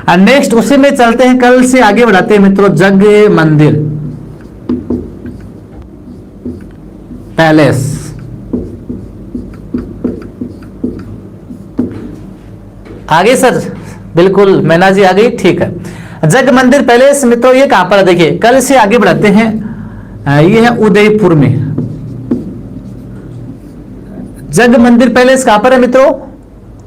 Next उसी में चलते हैं, कल से आगे बढ़ाते हैं मित्रों। जग मंदिर पैलेस, आगे सर, बिल्कुल मैना जी आ गई, ठीक है। जग मंदिर पैलेस मित्रों ये कहां पर है, देखिए कल से आगे बढ़ाते हैं। ये है उदयपुर में। जग मंदिर पैलेस कहां पर है मित्रों?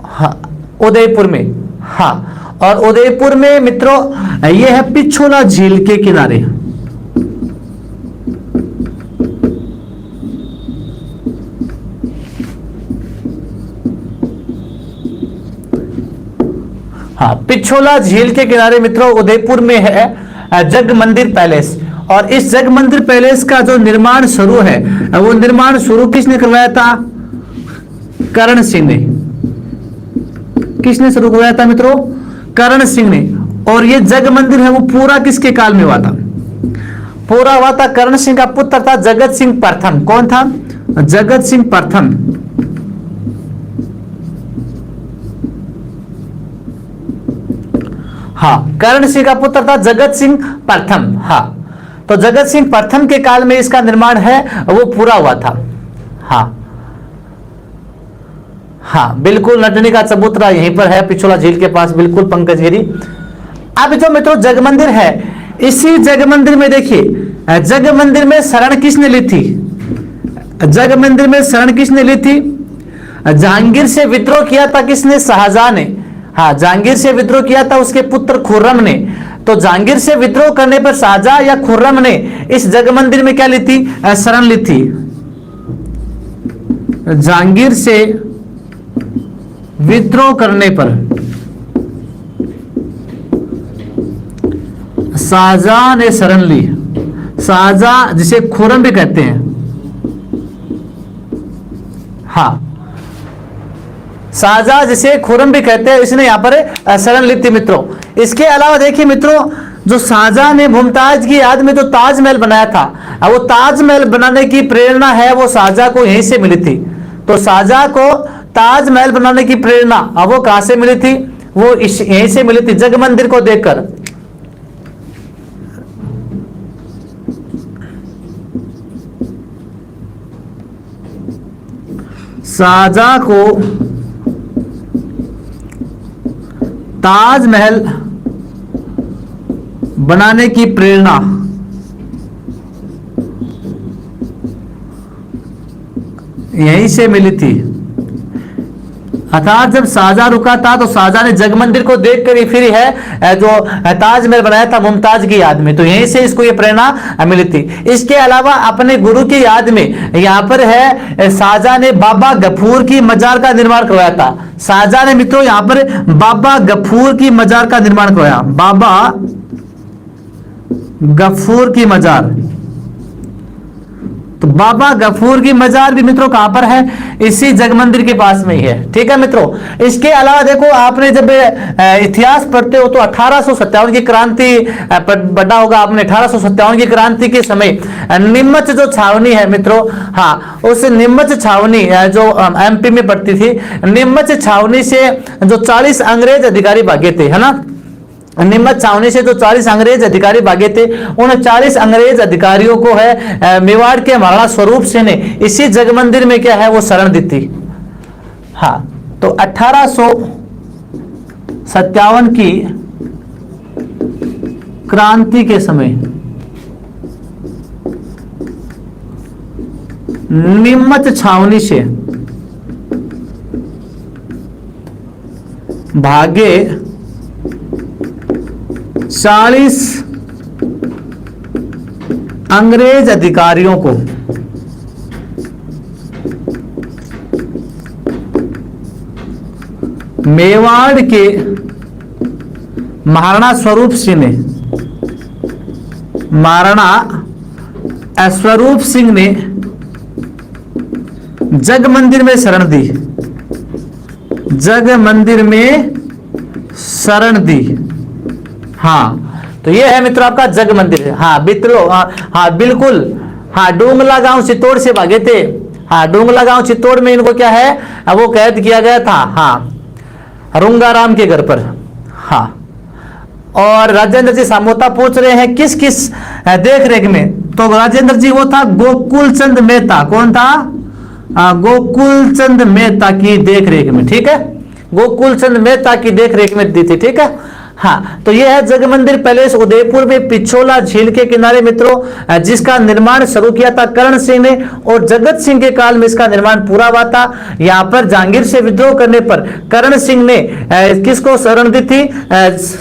हाँ, उदयपुर में। हाँ, और उदयपुर में मित्रों ये है पिछोला झील के किनारे। हाँ, पिछोला झील के किनारे मित्रों उदयपुर में है जग मंदिर पैलेस। और इस जग मंदिर पैलेस का जो निर्माण शुरू है, वो निर्माण शुरू किसने करवाया था? करण सिंह ने। किसने शुरू करवाया था मित्रों? करण सिंह ने। और ये जग मंदिर है वो पूरा किसके काल में हुआ था? पूरा हुआ था करण सिंह का पुत्र था जगत सिंह प्रथम। कौन था? जगत सिंह प्रथम। हाँ, करण सिंह का पुत्र था जगत सिंह प्रथम। हाँ, तो जगत सिंह प्रथम के काल में इसका निर्माण है वो पूरा हुआ था। हाँ हाँ, बिल्कुल नटनी का चबूतरा यहीं पर है, पिछोला झील के पास, बिल्कुल पंकज गिरी। अब जो मित्रों जग मंदिर है, इसी जग मंदिर में देखिए, जग मंदिर में शरण किसने ली थी? जग मंदिर में शरण किसने ली थी? जहांगीर से विद्रोह किया था किसने? शाहजहां ने। हाँ, जहांगीर से विद्रोह किया था उसके पुत्र खुर्रम ने। तो जहांगीर से विद्रोह करने पर शाहजहां या खुर्रम ने इस जग मंदिर में क्या ली थी? शरण ली थी। जहांगीर से विद्रोह करने पर शाहजहां ने शरण ली। शाहजहां जिसे खुर्रम भी कहते हैं। हाँ, शाहजहां जिसे खुर्रम भी कहते हैं, इसने यहां पर शरण ली थी मित्रों। इसके अलावा देखिए मित्रों, जो शाहजहां ने मुमताज की याद में जो ताजमहल बनाया था, वो ताजमहल बनाने की प्रेरणा है वो शाहजहां को यहीं से मिली थी। तो शाहजहां को ताजमहल बनाने की प्रेरणा अब वो कहां से मिली थी? वो यहीं से मिली थी, जग मंदिर को देखकर। शाहजहां को ताजमहल बनाने की प्रेरणा यहीं से मिली थी। अर्थात जब शाहजहां रुका था तो शाहजहां ने जग मंदिर को देखकर ही फिर है जो ताजमहल बनाया था मुमताज की याद में, तो यहीं से इसको ये प्रेरणा मिली थी। इसके अलावा अपने गुरु की याद में यहाँ पर है शाहजहां ने बाबा गफूर की मजार का निर्माण करवाया था। शाहजहां ने मित्रों यहाँ पर बाबा गफूर की मजार का निर्माण करवाया। बाबा गफूर की मजार, तो बाबा गफूर की मजार भी मित्रों कहां पर है? इसी जग मंदिर के पास में ही है। ठीक है मित्रों। इसके अलावा देखो, आपने जब इतिहास पढ़ते हो तो 1857 की क्रांति पढ़ा होगा आपने। 1857 की क्रांति के समय नीमच जो छावनी है मित्रों, हाँ, उस नीमच छावनी जो एमपी में पड़ती थी, नीमच छावनी से जो 40 अंग्रेज अधिकारी भागे थे, है ना। नीमच छावनी से जो 40 अंग्रेज अधिकारी भागे थे, उन 40 अंग्रेज अधिकारियों को है मेवाड़ के महाराणा स्वरूप सिंह ने इसी जग मंदिर में क्या है वो शरण दी थी। हाँ, तो 1857 की क्रांति के समय नीमच छावनी से भागे 40 अंग्रेज अधिकारियों को मेवाड़ के महाराणा स्वरूप सिंह ने जग मंदिर में शरण दी। जग मंदिर में शरण दी। हाँ, तो ये है मित्रों आपका जग मंदिर। हाँ मित्रों, हाँ बिल्कुल, हाँ, डोंगला गांव चित्तौड़ से भागे थे। हाँ, डोंगला गांव चित्तौड़ में इनको क्या है वो कैद किया गया था। हाँ, रुंगाराम के घर पर। हाँ, और राजेंद्र जी सामोता पूछ रहे हैं किस किस देख रेख में, तो राजेंद्र जी वो था गोकुल चंद मेहता। कौन था? गोकुल चंद मेहता की देख रेख में, ठीक है, गोकुल चंद मेहता की देख रेख में दी थी, ठीक है। हाँ, तो ये है जगमंदिर पैलेस उदयपुर में पिछोला झील के किनारे मित्रों, जिसका निर्माण शुरू किया था करण सिंह ने और जगत सिंह के काल में इसका निर्माण पूरा हुआ था। यहाँ पर जहांगीर से विद्रोह करने पर करण सिंह ने किसको शरण दी थी?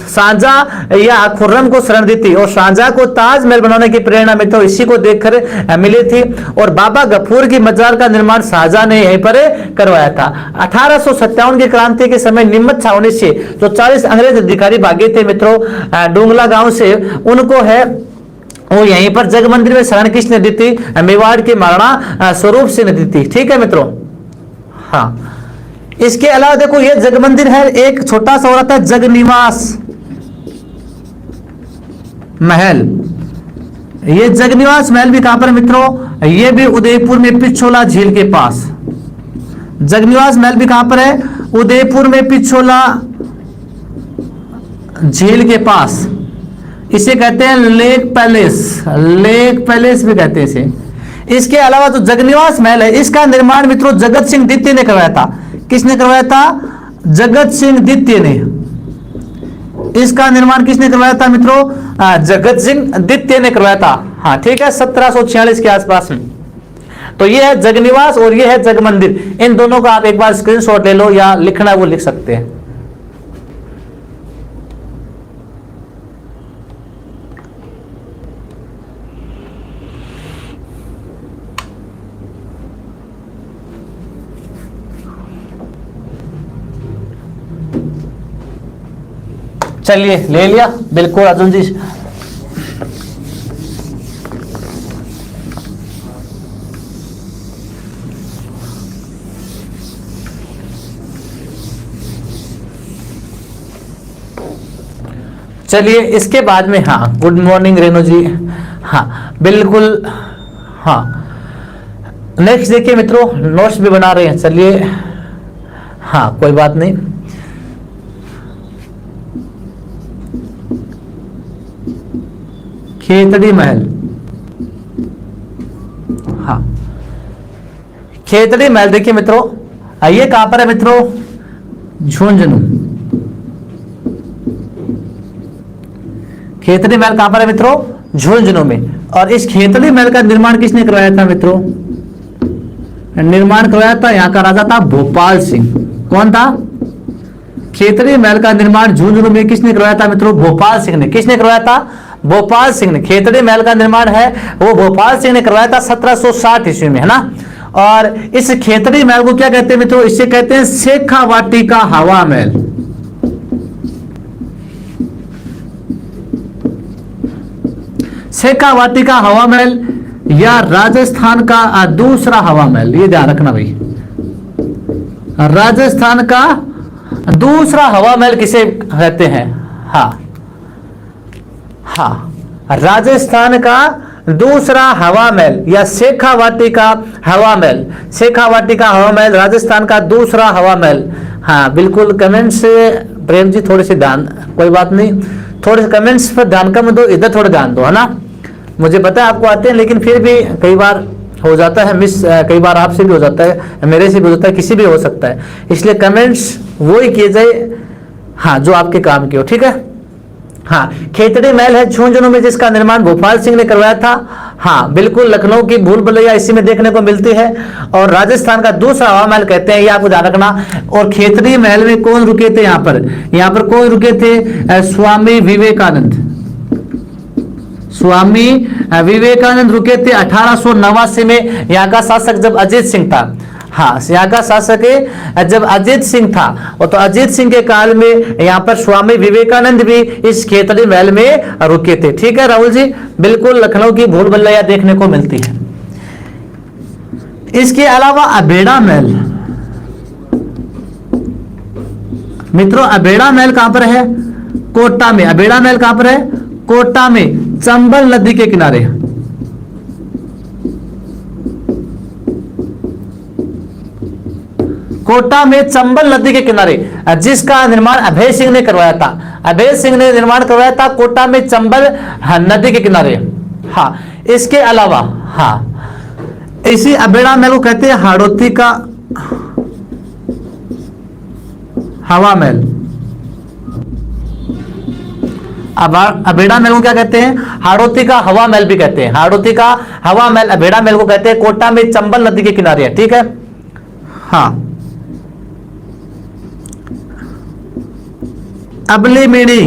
शाहजहां या खुर्रम को शरण दी थी और शाहजहां को ताजमहल बनाने की प्रेरणा मित्रों इसी को देखकर मिली थी। और बाबा गफूर की मजार का निर्माण शाहजहां ने यहीं पर करवाया था। 1857 की क्रांति के समय निम्मत छावनी से जो 40 अंग्रेज अधिकारी भागे थे मित्रों डोंगला गांव से, उनको है वो यहीं पर जगमंदिर में शरण किसने दी थी? मेवाड़ के महाराणा स्वरूप सिंह ने दी थी, ठीक है मित्रों। हाँ, इसके अलावा देखो ये जगमंदिर है, एक छोटा सा और आता है जगनिवास महल। ये जगनिवास महल भी कहां पर मित्रों? ये भी उदयपुर में पिछोला झील के पास। जगनिवास महल भी कहां पर है? उदयपुर में पिछोला झील के पास। इसे कहते हैं लेक पैलेस, लेक पैलेस भी कहते हैं इसे। इसके अलावा जो जगनिवास महल है इसका निर्माण मित्रों जगत सिंह द्वितीय ने करवाया था। किसने करवाया था? जगत सिंह द्वितीय ने। इसका निर्माण किसने करवाया था मित्रों? जगत सिंह द्वितीय ने करवाया था। हाँ ठीक है, 1746 के आसपास में। तो ये है जगनिवास और ये है जगमंदिर। इन दोनों का आप एक बार स्क्रीनशॉट ले लो या लिखना वो लिख सकते हैं। चलिए ले लिया, बिल्कुल अर्जुन जी। चलिए इसके बाद में, हाँ गुड मॉर्निंग रेणु जी, हाँ बिल्कुल, हाँ नेक्स्ट देखिए मित्रों, नोट्स भी बना रहे हैं, चलिए हाँ कोई बात नहीं। खेतड़ी महल, हाँ खेतड़ी महल देखिए मित्रों, ये कहां पर है मित्रों? झुंझुनू। खेतड़ी महल कहां पर है मित्रों? झुंझुनू में। और इस खेतड़ी महल का निर्माण किसने करवाया था मित्रों? निर्माण करवाया था यहाँ का राजा था भोपाल सिंह। कौन था? खेतड़ी महल का निर्माण झुंझुनू में किसने करवाया था मित्रों? भोपाल सिंह ने। किसने करवाया था? भोपाल सिंह ने। खेतड़ी महल का निर्माण है वो भोपाल सिंह ने करवाया था 1760 ईस्वी में, है ना। और इस खेतड़ी महल को क्या कहते हैं मित्रों? इसे कहते हैं शेखावाटी का हवा महल। शेखावाटी का हवा महल या राजस्थान का दूसरा हवा महल, ये ध्यान रखना भाई। राजस्थान का दूसरा हवा महल किसे कहते हैं? हाँ हाँ, राजस्थान का दूसरा हवा महल या शेखावाटी का हवा महल। शेखावाटी का हवा महल राजस्थान का दूसरा हवा महल। हाँ बिल्कुल, कमेंट्स प्रेम जी थोड़े से ध्यान, कोई बात नहीं, थोड़े से कमेंट्स पर ध्यान कम दो, इधर थोड़ा ध्यान दो, है ना। मुझे पता है आपको आते हैं, लेकिन फिर भी कई बार हो जाता है मिस, कई बार आपसे भी हो जाता है, मेरे से भी हो जाता है, किसी भी हो सकता है। इसलिए कमेंट्स वो ही किए जाए हाँ जो आपके काम के हो, ठीक है। हाँ, खेतड़ी महल है झुंझुनू में जिसका निर्माण भोपाल सिंह ने करवाया था। हाँ बिल्कुल, लखनऊ की भूल भुलैया इसी में देखने को मिलती है। और राजस्थान का दूसरा हवा महल कहते हैं, ये आपको ध्यान रखना। और खेतड़ी महल में कौन रुके थे? यहाँ पर कौन रुके थे? स्वामी विवेकानंद। स्वामी विवेकानंद रुके थे 1889 में। यहाँ का शासक जब अजीत सिंह था, हाँ यहाँ का शासक जब अजीत सिंह था, और तो अजीत सिंह के काल में यहाँ पर स्वामी विवेकानंद भी इस खेतड़ी महल में रुके थे। ठीक है राहुल जी, बिल्कुल लखनऊ की भूल भुलैया देखने को मिलती है। इसके अलावा अबेड़ा महल मित्रों, अबेड़ा महल कहां पर है? कोटा में। अबेड़ा महल कहां पर है? कोटा में, चंबल नदी के किनारे। कोटा में चंबल नदी के किनारे, जिसका निर्माण अभय सिंह ने करवाया था। अभय सिंह ने निर्माण करवाया था कोटा में चंबल नदी के किनारे। हाँ, इसके अलावा हाँ, इसी अबेड़ा महल को कहते हैं हाड़ौती का हवा महल। अब अबेड़ा महल को क्या कहते हैं? हाड़ौती का हवा महल भी कहते हैं। हाड़ौती का हवा महल अबेड़ा महल को कहते हैं, कोटा में चंबल नदी के किनारे है। ठीक है। हाँ, अबली मिणी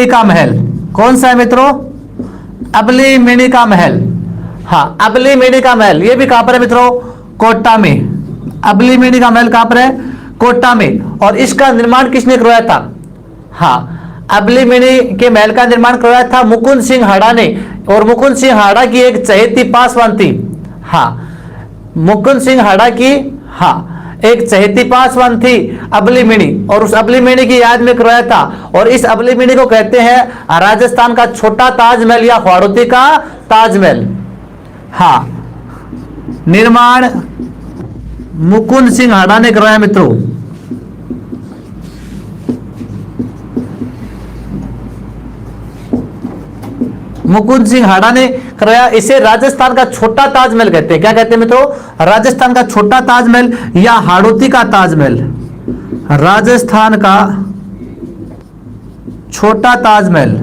का महल कौन सा है मित्रों? अबली मिणी का महल। हाँ, अबली मिणी का महल ये भी कहां पर है मित्रों? कोटा में। अबली मिणी का महल कहां पर है? कोटा में। और इसका निर्माण किसने करवाया था? हाँ, अबली मिणी के महल का निर्माण करवाया था मुकुंद सिंह हाड़ा ने। और मुकुंद सिंह हाड़ा की एक चहेती पासवान थी। हाँ, मुकुंद सिंह हाड़ा की हाँ एक चहेती पासवान थी अबली मिणी, और उस अबली मिणी की याद में करवाया था। और इस अबली मिणी को कहते हैं राजस्थान का छोटा ताजमहल या हाड़ौती का ताजमहल। हाँ, निर्माण मुकुंद सिंह हाड़ा ने करवाया मित्रों। मुकुंद सिंह हाड़ा ने करवाया। इसे राजस्थान का छोटा ताजमहल कहते हैं। क्या कहते हैं मित्रों? राजस्थान का छोटा ताजमहल या हाड़ौती का ताजमहल। राजस्थान का छोटा ताजमहल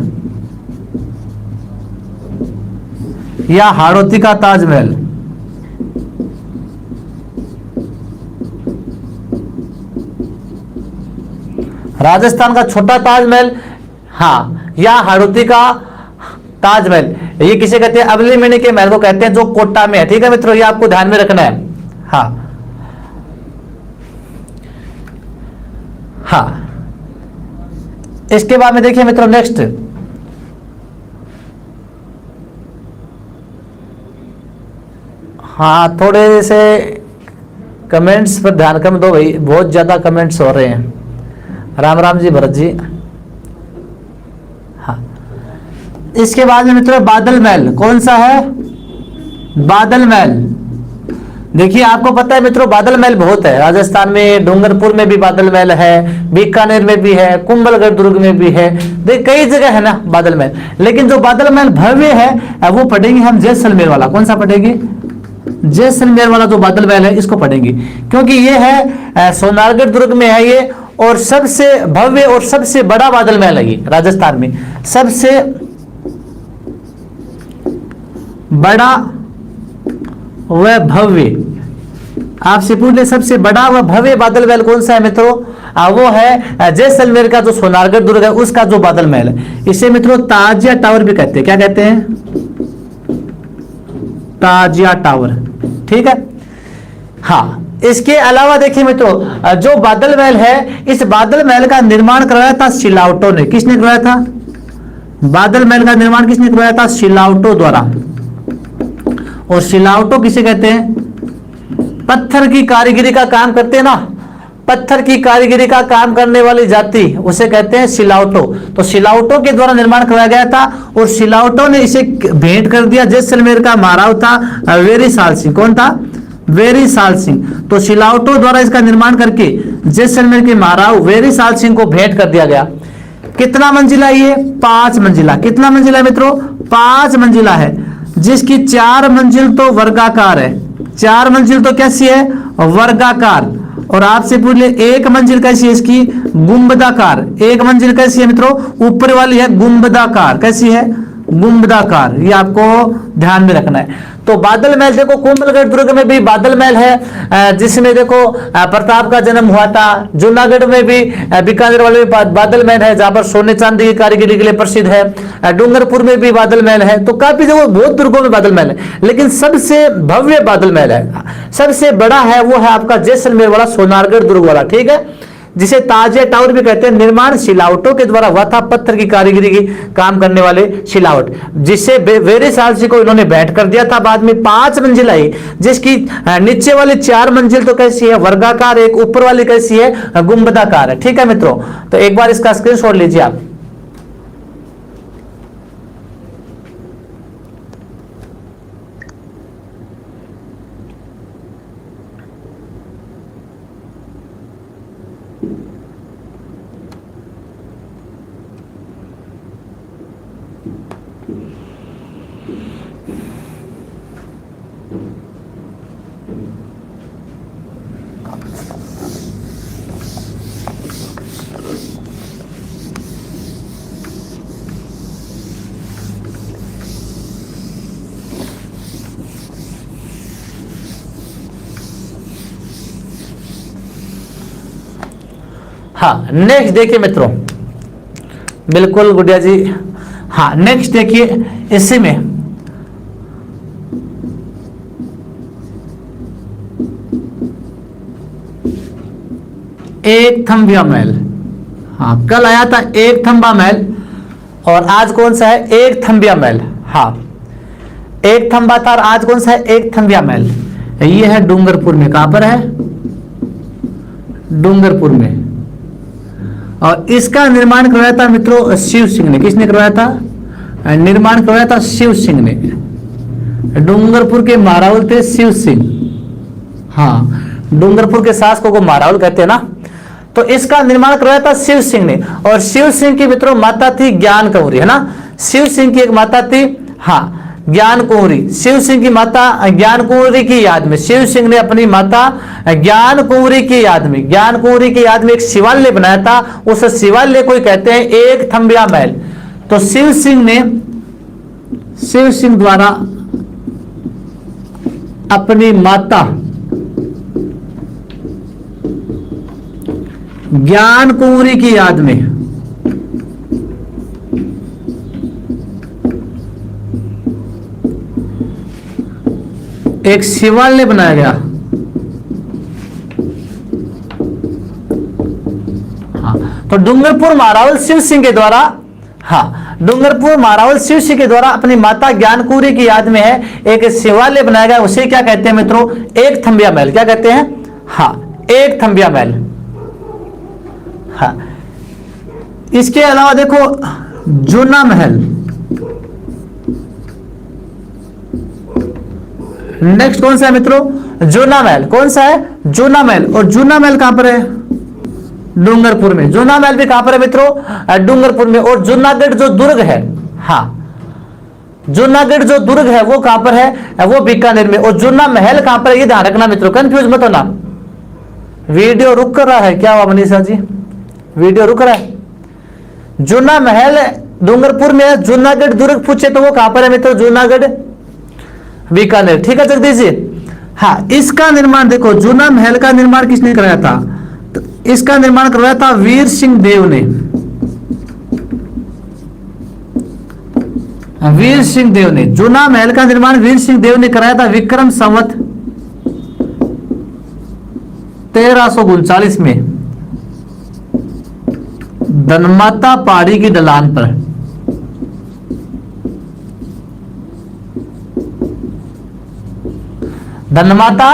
या हाड़ौती का ताजमहल। राजस्थान का छोटा ताजमहल, हाँ, या हाड़ौती का ताजमहल, ये किसे कहते हैं? अबली मिणी के महल को कहते हैं, जो कोटा में है। ठीक है मित्रों, ये आपको ध्यान में रखना है। हाँ हाँ, इसके बाद में देखिए मित्रों नेक्स्ट, हाँ, थोड़े से कमेंट्स पर ध्यान कम दो भाई, बहुत ज्यादा कमेंट्स हो रहे हैं। राम राम जी भरत जी। हाँ, इसके बाद में मित्रों बादल महल कौन सा है? बादल महल। देखिए आपको पता है मित्रों बादल महल बहुत है। राजस्थान में डूंगरपुर में भी बादल महल है, बीकानेर में भी है, कुंभलगढ़ दुर्ग में भी है, देख कई जगह है ना बादल महल। लेकिन जो बादल महल भव्य है वो पढ़ेंगे हम जैसलमेर वाला। कौन सा पढ़ेंगे? जैसलमेर वाला जो बादल महल है इसको पढ़ेंगे, क्योंकि ये है सोनारगढ़ दुर्ग में है ये, और सबसे भव्य और सबसे बड़ा बादल महल है ये राजस्थान में। सबसे बड़ा व भव्य, आपसे पूछ ले सबसे बड़ा व भव्य बादल महल कौन सा है मित्रों? वो है जैसलमेर का जो सोनारगढ़ दुर्ग है उसका जो बादल महल है। इसे मित्रों ताजिया टावर भी कहते हैं। क्या कहते हैं? ताजिया टावर। ठीक है। हाँ, इसके अलावा देखिए मित्रों जो बादल महल है, इस बादल महल का निर्माण करवाया था सिलावटों ने। किसने करवाया था? बादल महल का निर्माण किसने करवाया था? सिलावटों द्वारा। और सिलावटों किसे कहते हैं? पत्थर की कारीगरी का काम करते हैं ना, पत्थर की कारीगरी का काम करने वाली जाति उसे कहते हैं सिलावटों। तो सिलावटों के द्वारा निर्माण करवाया गया था, और सिलावटों ने इसे भेंट कर दिया जैसलमेर का महाराव था वेरी साल सिंह। कौन था? वेरी साल सिंह। तो सिलावटों द्वारा इसका निर्माण करके जैसलमेर के महाराव वेरी साल सिंह को भेंट कर दिया गया। कितना मंजिला ये? 5 मंजिला। कितना मंजिला मित्रों? 5 मंजिला है, जिसकी 4 मंजिल तो वर्गाकार है। 4 मंजिल तो कैसी है? वर्गाकार। और आपसे पूछ ले एक मंजिल कैसी है इसकी? गुंबदाकार। एक मंजिल कैसी है मित्रों? ऊपर वाली है गुंबदाकार। कैसी है? गुंबदाकार। ये आपको ध्यान में रखना है। तो बादल महल देखो, कुंभलगढ़ दुर्ग में भी बादल महल है, जिसमें देखो प्रताप का जन्म हुआ था। जूनागढ़ में भी बीकानेर वाले में बादल महल है, जहां पर सोने चांदी की कारीगरी के लिए प्रसिद्ध है। डूंगरपुर में भी बादल महल है। तो काफी जगह बहुत दुर्गों में बादल महल है, लेकिन सबसे भव्य बादल महल है, सबसे बड़ा है, वो है आपका जैसलमेर वाला सोनारगढ़ दुर्ग वाला। ठीक है, जिसे ताजिया टावर भी कहते हैं। निर्माण सिलावटों के द्वारा हुआ था, पत्थर की कारीगरी की काम करने वाले सिलावट, जिससे वेरी साल सिंह को इन्होंने भेंट कर दिया था। बाद में 5 मंजिल आई, जिसकी नीचे वाली 4 मंजिल तो कैसी है? वर्गाकार। एक ऊपर वाली कैसी है? गुंबदाकार है। ठीक है मित्रों, तो एक बार इसका स्क्रीनशॉट लीजिए आप। हाँ, नेक्स्ट देखिए मित्रों, बिल्कुल गुड़िया जी। हाँ, नेक्स्ट देखिए, इसी में एक थंबिया महल। हाँ, कल आया था एक थंबा महल और आज कौन सा है? एक थंबिया महल। हाँ, एक थंबा था और आज कौन सा है? एक थंबिया महल। ये है डूंगरपुर में। कहां पर है? डूंगरपुर में। और इसका निर्माण करवाया था मित्रों शिव सिंह ने। किसने करवाया था? निर्माण करवाया था शिव सिंह ने। डूंगरपुर के महारावल थे शिव सिंह। हाँ, डूंगरपुर के शासकों को महारावल कहते हैं ना। तो इसका निर्माण करवाया था शिव सिंह ने। और शिव सिंह की मित्रों माता थी ज्ञान कुंवरी, है ना। शिव सिंह की एक माता थी, हाँ, ज्ञान कुंवरी। शिव सिंह की माता ज्ञान कुंवरी की याद में शिव सिंह ने अपनी माता ज्ञान कुंवरी की याद में, ज्ञान कुंवरी की याद में एक शिवालय बनाया था। उस शिवालय को कहते हैं एक थंबिया महल। तो शिव सिंह द्वारा अपनी माता ज्ञान कुंवरी की याद में एक शिवालय बनाया गया। हाँ, तो डूंगरपुर महारावल शिव सिंह के द्वारा, हाँ, डूंगरपुर महारावल शिव सिंह के द्वारा अपनी माता ज्ञान कुंवरी की याद में है एक शिवालय बनाया गया। उसे क्या कहते हैं मित्रों? एक थंबिया महल। क्या कहते हैं? हाँ, एक थंबिया महल। हाँ, इसके अलावा देखो जूना महल। नेक्स्ट कौन सा है मित्रों? जूना महल। कौन सा है? जूना महल। और जूना महल कहां पर है? डूंगरपुर में। जूना महल भी कहां पर है मित्रों? डूंगरपुर में। और जूनागढ़ जो दुर्ग है, हाँ, जूनागढ़ जो दुर्ग है वो कहां पर है? वो बीकानेर में। और जूना महल कहां पर है? ये ध्यान रखना मित्रों, कंफ्यूज मत होना। वीडियो रुक कर रहा है क्या हुआ मनीषा जी? वीडियो रुक रहा है। जूना महल डूंगरपुर में है। जूनागढ़ दुर्ग पूछे तो वो कहां पर है मित्रों? जूनागढ़ बीकानेर। ठीक है जगदीश जी। हाँ, इसका निर्माण देखो, जूना महल का निर्माण किसने कराया था? तो इसका निर्माण करवाया था वीर सिंह देव ने। वीर सिंह देव ने जूना महल का निर्माण वीर सिंह देव ने कराया था विक्रम संवत 1339 में धनमाता पहाड़ी की ढलान पर। धनमाता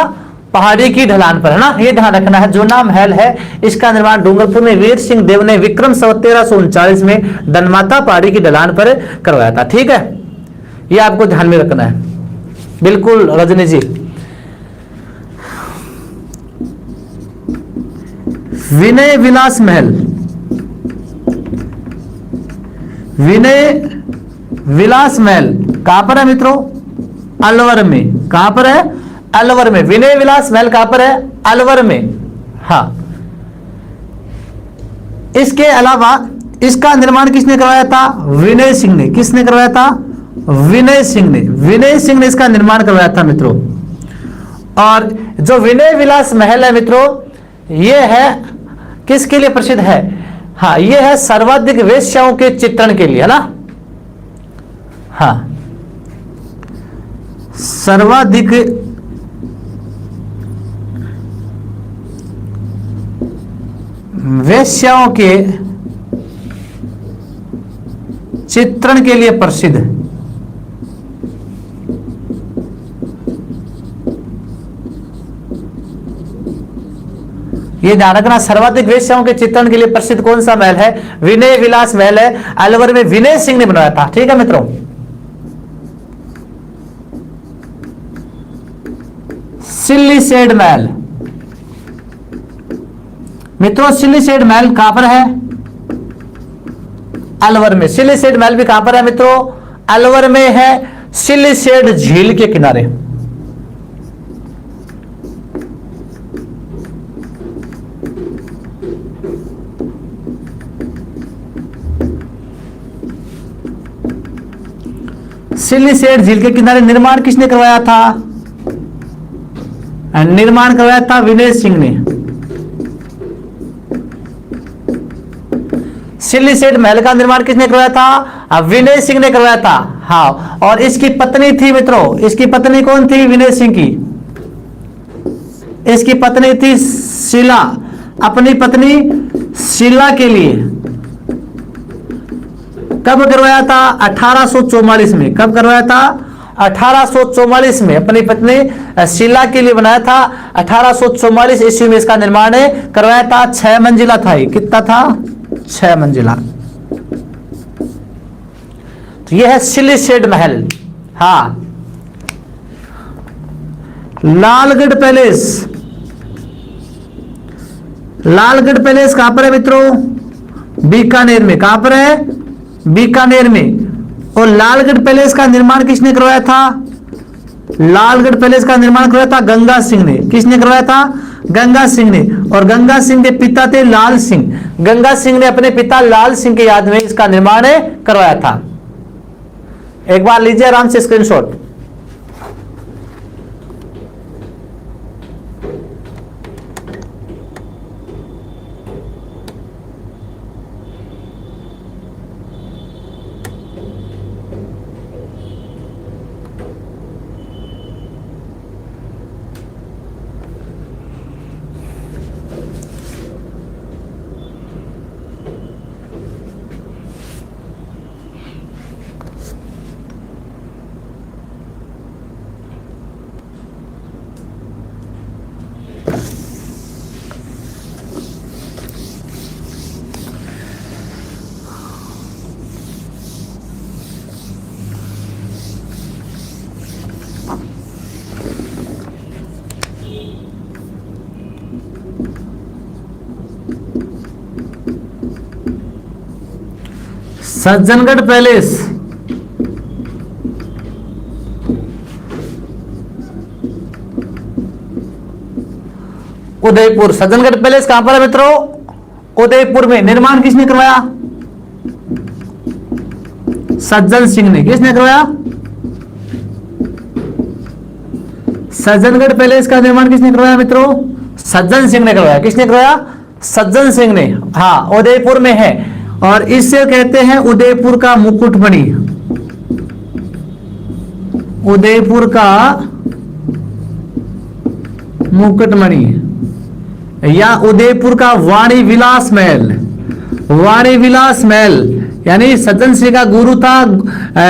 पहाड़ी की ढलान पर, है ना, ये ध्यान रखना है। जूना महल है, इसका निर्माण डूंगरपुर में वीर सिंह देव ने विक्रम संवत 1339 में धनमाता पहाड़ी की ढलान पर करवाया था। ठीक है, ये आपको ध्यान में रखना है। बिल्कुल रजनी जी। विनय विलास महल। विनय विलास महल कहां पर है मित्रों? अलवर में। कहां पर है? अलवर में। विनय विलास महल कहां पर है? अलवर में। हाँ, इसके अलावा इसका निर्माण किसने करवाया था? विनय सिंह ने। किसने करवाया था? विनय सिंह ने। विनय सिंह ने इसका निर्माण करवाया था मित्रों। और जो विनय विलास महल है मित्रों, यह है किसके लिए प्रसिद्ध है? हाँ, यह है सर्वाधिक वेश्याओं के चित्रण के लिए, है ना। हाँ, सर्वाधिक वेश्याओं के चित्रण के लिए प्रसिद्ध। ये ध्यान रखना, सर्वाधिक वेश्याओं के चित्रण के लिए प्रसिद्ध कौन सा महल है? विनय विलास महल है। अलवर में विनय सिंह ने बनाया था। ठीक है मित्रों। सिल्लीसेड महल। मित्रों सिल्लीसेड महल कहां पर है? अलवर में। सिलिसेट महल भी कहां पर है मित्रों? अलवर में है, सिलिसेट झील के किनारे। सिलिसेट झील के किनारे निर्माण किसने करवाया था? निर्माण करवाया था विनय सिंह ने। सिलिसेट महल का निर्माण किसने करवाया था? विनय सिंह ने करवाया था। हाँ, और इसकी पत्नी थी मित्रों, इसकी पत्नी कौन थी? विनय सिंह की इसकी पत्नी थी शीला। अपनी पत्नी शीला के लिए कब करवाया था? 1844 में। कब करवाया था? 1844 में अपनी पत्नी शीला के लिए बनाया था। 1844 ईस्वी में इसका निर्माण करवाया था। 6 मंजिला था। कितना था? 6 मंजिला। तो यह है सिलिसेट महल। हाँ, लालगढ़ पैलेस। लालगढ़ पैलेस कहां पर है मित्रों? बीकानेर में। कहां पर है? बीकानेर में। और लालगढ़ पैलेस का निर्माण किसने करवाया था? लालगढ़ पैलेस का निर्माण करवाया था गंगा सिंह ने। किसने करवाया था? गंगा सिंह ने। और गंगा सिंह के पिता थे लाल सिंह। गंगा सिंह ने अपने पिता लाल सिंह की याद में इसका निर्माण करवाया था। एक बार लीजिए आराम से screenshot. Sajjangarh palace. Udaipur. Sajjangarh palace कहां पर है मित्रों? उदयपुर में। निर्माण किसने करवाया? सज्जन सिंह ने। किसने करवाया? सज्जनगढ़ पैलेस का निर्माण किसने करवाया मित्रों? सज्जन सिंह ने करवाया। किसने करवाया? सज्जन सिंह ने। हाँ, उदयपुर में है। और इससे कहते हैं उदयपुर का मुकुटमणि। उदयपुर का मुकुटमणि या उदयपुर का वाणी विलास महल। वाणी विलास महल यानी सज्जन सिंह का गुरु था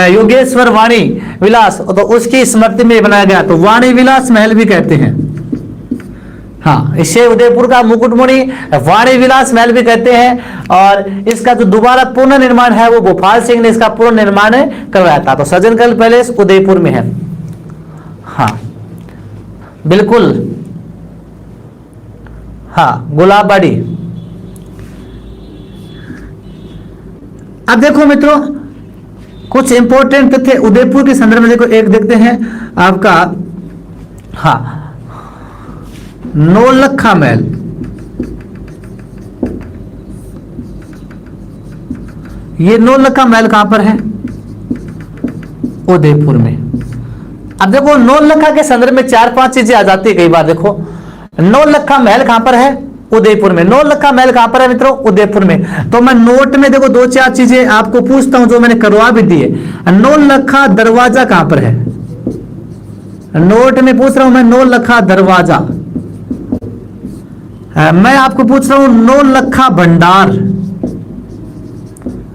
योगेश्वर वाणी विलास, तो उसकी स्मृति में बनाया गया, तो वाणी विलास महल भी कहते हैं। हाँ, इसे उदयपुर का मुकुटमणि वाणी विलास महल भी कहते हैं। और इसका जो दोबारा पुनः निर्माण है वो भोपाल सिंह ने इसका पुनः निर्माण करवाया था। तो सज्जनगढ़ पैलेस उदयपुर में है। हाँ बिल्कुल। हाँ, गुलाबबाड़ी। अब देखो मित्रों, कुछ इंपॉर्टेंट तथ्य उदयपुर के संदर्भ में देखो। एक देखते हैं आपका, हाँ, नौलखा महल। ये नौलखा महल कहां पर है? उदयपुर में। अब देखो नौलखा के संदर्भ में 4-5 चीजें आ जाती है कई बार। देखो नौलखा महल कहां पर है? उदयपुर में। नौलखा महल कहां पर है मित्रों? उदयपुर में। तो मैं नोट में देखो 2-4 चीजें आपको पूछता हूं जो मैंने करवा भी दी है। नौलखा दरवाजा कहां पर है? नोट में पूछ रहा हूं मैं, नौलखा दरवाजा। मैं आपको पूछ रहा हूं नौलखा भंडार।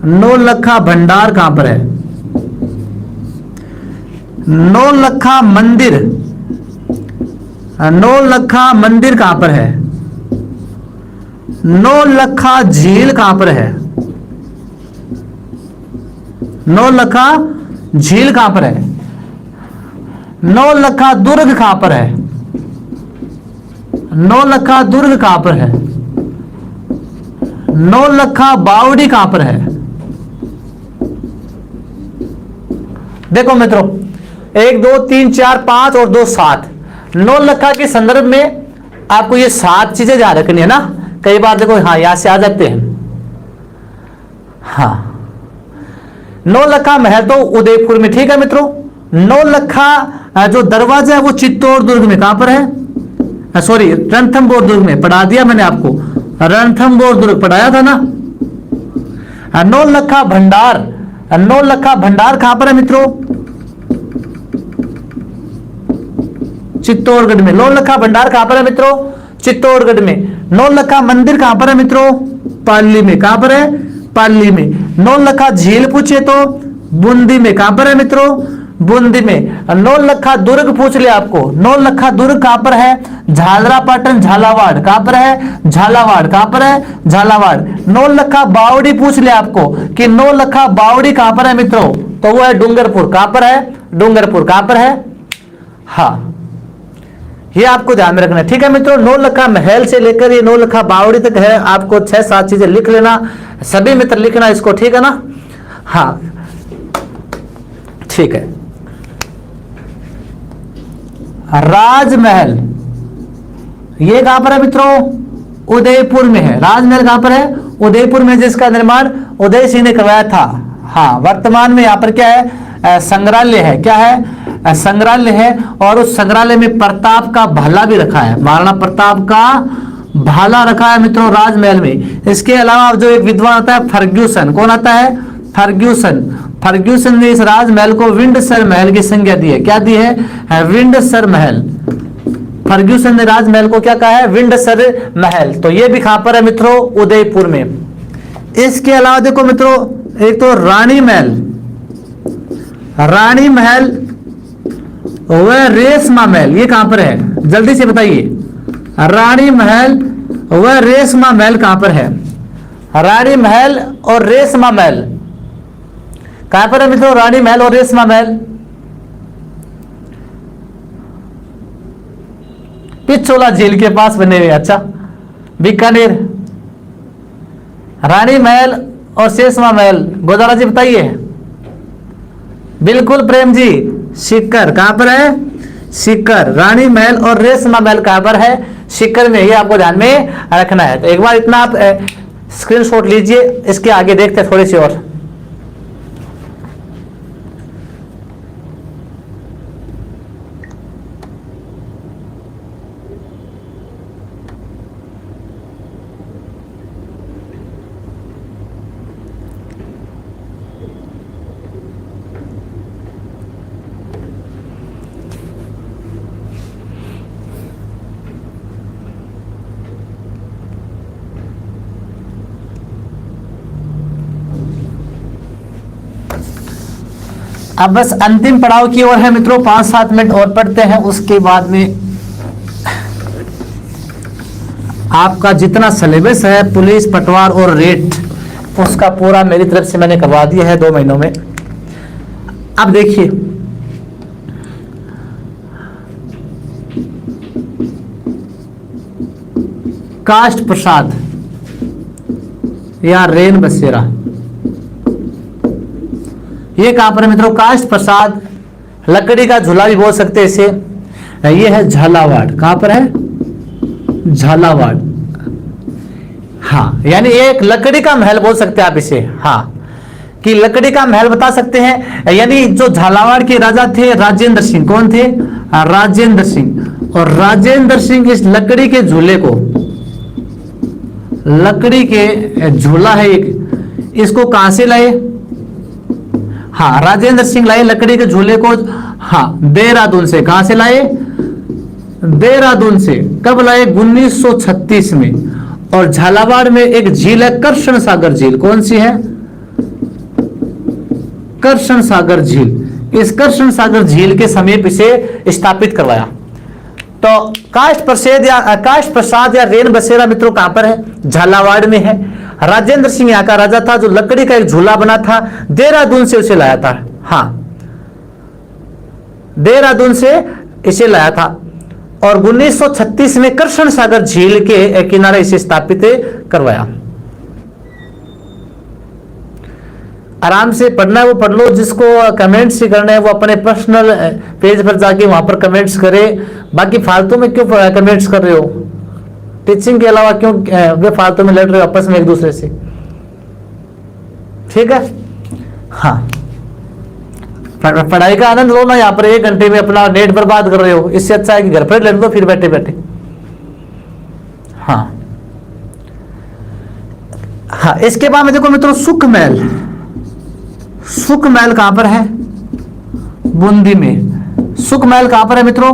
नौलखा भंडार कहां पर है? नौलखा मंदिर। नौलखा मंदिर कहां पर है? नौलखा झील कहां पर है? नौलखा झील कहां पर है? नौलखा दुर्ग कहां पर है? नौलखा दुर्ग कहां पर है? नौलखा बावड़ी कहां पर है? देखो मित्रों, 1 2 3 4 5 और 2 7, नौलखा के संदर्भ में आपको ये 7 चीजें ध्यान रखनी है ना। कई बार देखो, हाँ यहां से आ जाते हैं। हाँ, नौलखा महल तो उदयपुर में, ठीक है मित्रों। नौलखा जो दरवाजा है वो चित्तौड़ दुर्ग में, कहां पर है, सॉरी रणथंभौर दुर्ग में, पढ़ा दिया मैंने आपको, रणथंभौर दुर्ग पढ़ाया था ना। नौलखा भंडार, नौलखा भंडार कहां पर है मित्रों, चित्तौड़गढ़ में। नौलखा भंडार कहां पर है मित्रों, चित्तौड़गढ़ में। नौलखा मंदिर कहां पर है मित्रों, पाली में। कहां पर है, पाली में। नौलखा झील पूछे तो बूंदी में। कहां पर है मित्रों, बूंदी में। नौलखा दुर्ग पूछ लिया आपको, नौलखा दुर्ग कहां पर है, झालरापाटन झालावाड़। कहां पर है, झालावाड़। कहां पर है, झालावाड़। नौलखा बावड़ी पूछ लिया आपको कि नौलखा बावड़ी कहां पर है मित्रों, तो वो है डूंगरपुर। कहां पर है, डूंगरपुर। कहां पर है, हाँ, ये आपको ध्यान में रखना है, ठीक है मित्रों। नौलखा महल से लेकर ये नौलखा बावड़ी तक है, आपको 6-7 चीजें लिख लेना, सभी मित्र लिखना इसको, ठीक है ना। हाँ ठीक है। राजमहल ये कहां पर है मित्रों, उदयपुर में है। राजमहल कहां पर है, उदयपुर में, जिसका निर्माण उदय सिंह ने करवाया था। हाँ, वर्तमान में यहां पर क्या है, संग्रहालय है। क्या है, संग्रहालय है। और उस संग्रहालय में प्रताप का भाला भी रखा है, महाराणा प्रताप का भाला रखा है मित्रों राजमहल में। इसके अलावा जो एक विद्वान आता है फर्ग्यूसन, कौन आता है, फर्ग्यूसन। फर्ग्यूसन ने इस राजमहल को विंडसर महल की संज्ञा दी है। क्या दी है, विंडसर महल। फर्ग्यूसन ने राजमहल को क्या कहा है, विंडसर महल। तो ये भी कहां पर है मित्रों, उदयपुर में। इसके अलावा देखो मित्रों, एक तो रानी महल, रानी महल वह रेशमा महल, ये कहां पर है, जल्दी से बताइए। रानी महल वह रेशमा महल कहां पर है, रानी महल और रेशमा महल कहां पर है मित्रों, रानी महल और रेशमा महल पिछोला झील के पास बने हुए। अच्छा, बीकानेर। रानी महल और रेशमा महल, गोदारा जी बताइए। बिल्कुल प्रेम जी, सीकर। कहां पर है, सीकर। रानी महल और रेशमा महल कहां पर है, सीकर में। ये आपको ध्यान में रखना है। तो एक बार इतना आप स्क्रीनशॉट लीजिए, इसके आगे देखते हैं थोड़ी सी और। अब बस अंतिम पड़ाव की ओर है मित्रों, 5-7 मिनट और पढ़ते हैं, उसके बाद में आपका जितना सिलेबस है पुलिस, पटवार और रेट, उसका पूरा मेरी तरफ से मैंने करवा दिया है 2 महीनों में। अब देखिए, काष्ठ प्रसाद या रेन बसेरा, ये कहां पर है मित्रों, काष्ठ प्रसाद, लकड़ी का झूला भी बोल सकते हैं इसे। ये है झालावाड़। कहां पर है, झालावाड़। हाँ, यानी एक लकड़ी का महल बोल सकते हैं आप इसे। हाँ, कि लकड़ी का महल बता सकते हैं। यानी जो झालावाड़ के राजा थे राजेंद्र सिंह, कौन थे, राजेंद्र सिंह। और राजेंद्र सिंह इस लकड़ी के झूले को, लकड़ी के झूला है एक, इसको कहां से लाए, हाँ राजेंद्र सिंह लाए लकड़ी के झूले को, हाँ देहरादून से। कहां से लाए, देहरादून से। कब लाए, 1936 में। और झालावाड़ में एक झील है कृष्ण सागर झील, कौन सी है, कृष्ण सागर झील। इस कृष्ण सागर झील के समीप इसे स्थापित करवाया। तो काष्ठ प्रसाद या रेन बसेरा मित्रों कहां पर है, झालावाड़ में है। राजेंद्र सिंह यहाँ का राजा था जो लकड़ी का एक झूला बना था, देहरादून से उसे लाया था। हाँ, देहरादून से इसे लाया था। और 1936 में कृष्ण सागर झील के किनारे इसे स्थापित करवाया। आराम से पढ़ना है वो पढ़ लो, जिसको कमेंट्स ही करने हैं वो अपने पर्सनल पेज पर जाके वहां पर कमेंट्स करे। बाकी फालतू में क्यों कमेंट्स कर रहे हो, टीचिंग के अलावा क्यों वे फालतू में लड़ रहे हो आपस में एक दूसरे से, ठीक है। हाँ, पढ़ाई का आनंद लो ना, यहाँ पर 1 घंटे में अपना नेट बर्बाद कर रहे हो, इससे अच्छा है कि घर पर लड़ लो फिर बैठे बैठे। हाँ हाँ, इसके बाद में देखो मित्रों सुखमैल। सुखमैल कहां पर है, बूंदी में। सुखमैल कहां पर है मित्रों,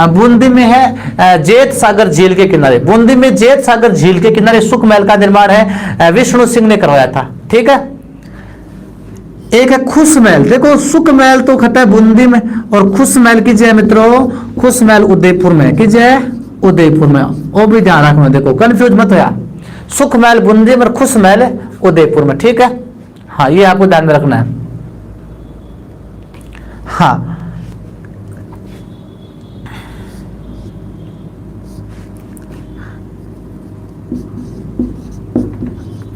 बूंदी में है, जेत सागर झील के किनारे। बूंदी में जेत सागर झील के किनारे सुखमैल का निर्माण है, विष्णु सिंह ने करवाया था, ठीक है। एक है खुशमैल। देखो सुखमैल तो खटा है बूंदी में, और खुशमैल की जय मित्रों, खुशमैल उदयपुर में की जय, उदयपुर में। वो भी ध्यान रखना, देखो कंफ्यूज मत हो यार, सुखमैल बूंदी में, खुशमैल उदयपुर में, ठीक है। हाँ, ये आपको ध्यान में रखना है। हाँ,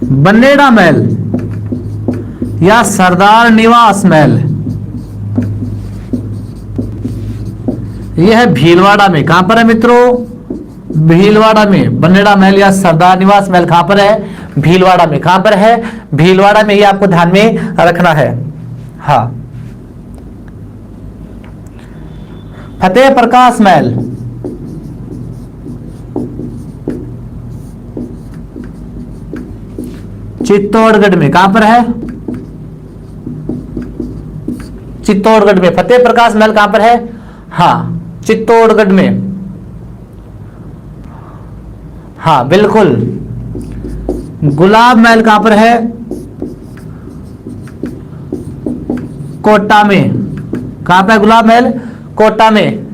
बनेड़ा महल या सरदार निवास महल, यह है भीलवाड़ा में। कहां पर है मित्रों, भीलवाड़ा में। बनेड़ा महल या सरदार निवास महल कहां पर है, भीलवाड़ा में। कहां पर है, भीलवाड़ा में, ये आपको ध्यान में रखना है। हाँ, फतेह प्रकाश महल, चित्तौड़गढ़ में। कहां पर है, चित्तौड़गढ़ में। फतेह प्रकाश महल कहां पर है, हाँ चित्तौड़गढ़ में। हाँ बिल्कुल। गुलाब महल कहां पर है, कोटा में। कहां पर है गुलाब महल, कोटा में।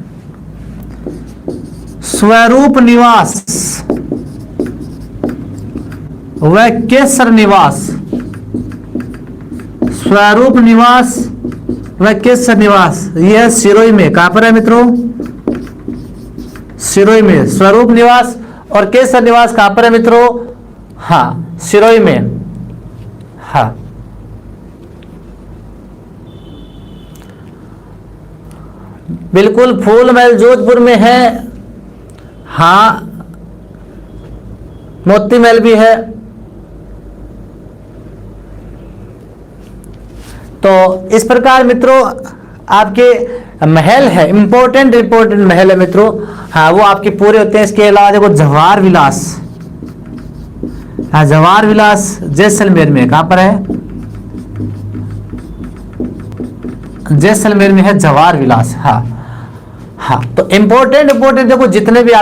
स्वरूप निवास व केसर निवास, स्वरूप निवास व केसर निवास, यह सिरोही में। कहां पर है मित्रों, सिरोही में। स्वरूप निवास और केसर निवास कहां पर है मित्रों, हाँ सिरोही में। हाँ, बिल्कुल। फूल महल जोधपुर में है, हाँ। मोती महल भी है। तो इस प्रकार मित्रों आपके महल है, इंपॉर्टेंट महल है मित्रों, हाँ वो आपके पूरे होते हैं। इसके अलावा देखो जवाहर विलास, हाँ जवाहर विलास जैसलमेर में। कहां पर है, जैसलमेर में है जवाहर विलास। हाँ हाँ, तो इंपॉर्टेंट देखो जितने भी आप